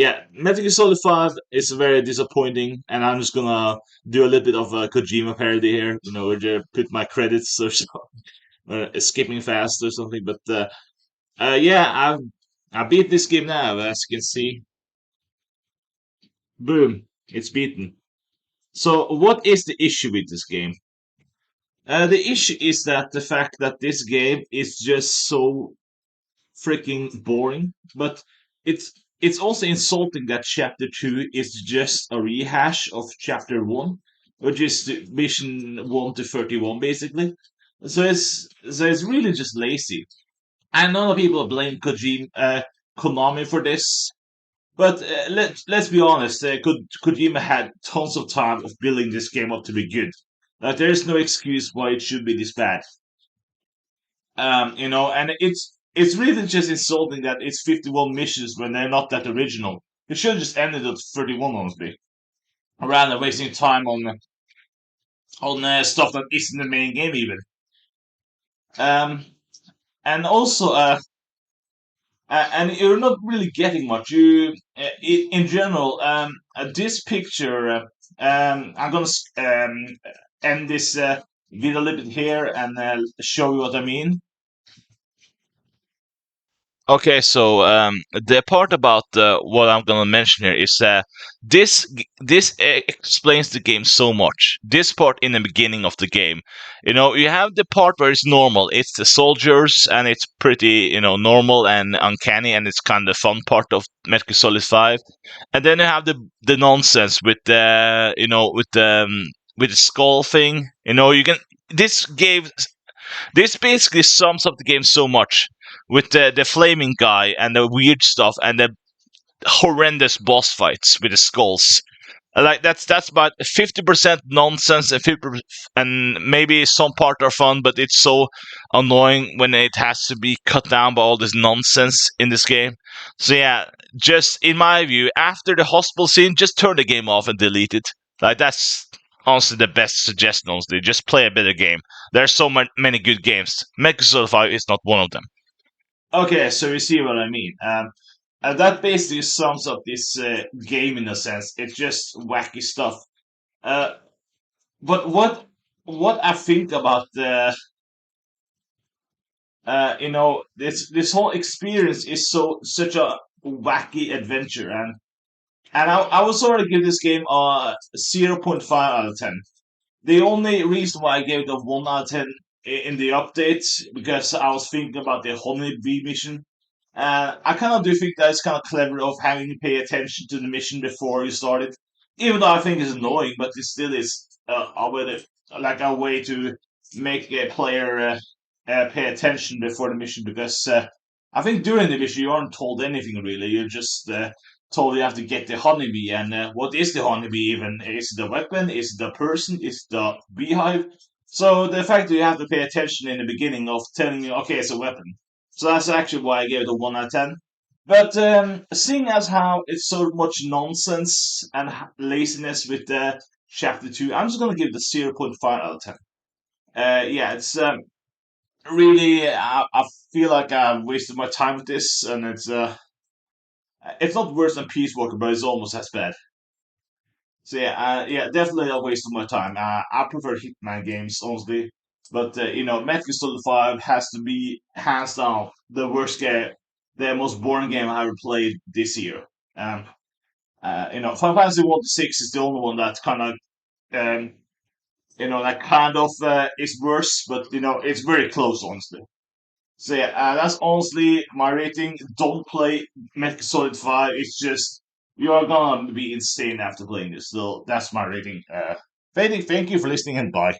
yeah, Metal Gear Solid 5 is very disappointing, and I'm just gonna do a little bit of a Kojima parody here. Just put my credits or so, skipping fast or something. But yeah, I beat this game now, as you can see. Boom, it's beaten. So, what is the issue with this game? The issue is that the fact that this game is just so freaking boring. But it's also insulting that chapter two is just a rehash of chapter one, which is the mission 1 to 31, basically. So it's really just lazy. I know people blame Konami for this, but let's be honest. Kojima had tons of time of building this game up to be good. Like there is no excuse why it should be this bad. And it's really just insulting that it's 51 missions when they're not that original. It should have just ended at 31, honestly, rather than wasting time on stuff that isn't the main game even. Um, and also, and you're not really getting much. In general, this picture. I'm gonna end this video a little bit here and show you what I mean. Okay, so the part about what I'm gonna mention here is this explains the game so much. This part in the beginning of the game, you have the part where it's normal. It's the soldiers, and it's pretty, normal and uncanny, and it's kind of the fun part of Metal Gear Solid 5. And then you have the nonsense with with the skull thing. You can this gave this basically sums up the game so much with the flaming guy and the weird stuff and the horrendous boss fights with the skulls. Like that's about 50% nonsense and 50 and maybe some part are fun, but it's so annoying when it has to be cut down by all this nonsense in this game. So yeah, just in my view, after the hospital scene, just turn the game off and delete it. Like that's honestly the best suggestion. Honestly, just play a better game. There's so many good games. Metal Gear 5 is not one of them. Okay, so you see what I mean. And that basically sums up this game in a sense. It's just wacky stuff. Uh, but what I think about the this whole experience is such a wacky adventure, and I would sort of give this game a 0.5 out of 10. The only reason why I gave it a 1 out of 10 in the update because I was thinking about the honeybee mission. I kind of do think that it's kind of clever of having to pay attention to the mission before you start it, even though I think it's annoying, but it still is like a way to make a player pay attention before the mission because I think during the mission you aren't told anything really. You're just told you have to get the honeybee, and what is the honeybee even? Is it a weapon? Is it a person? Is it a beehive? So the fact that you have to pay attention in the beginning of telling you, okay, it's a weapon. So that's actually why I gave it a 1 out of 10. But seeing as how it's so much nonsense and laziness with chapter 2, I'm just going to give it a 0.5 out of 10. Yeah, it's really, I feel like I've wasted my time with this, and it's not worse than Peace Walker, but it's almost as bad. So yeah, definitely a waste of my time. I prefer Hitman games, honestly. But Metal Gear Solid 5 has to be hands down the worst game, the most boring game I ever played this year. Um, Final Fantasy 1 to 6 is the only one that um, that kind of is worse, but it's very close, honestly. So yeah, that's honestly my rating. Don't play Metal Gear Solid 5. It's just you are gonna be insane after playing this. So that's my rating. Thank you for listening and bye.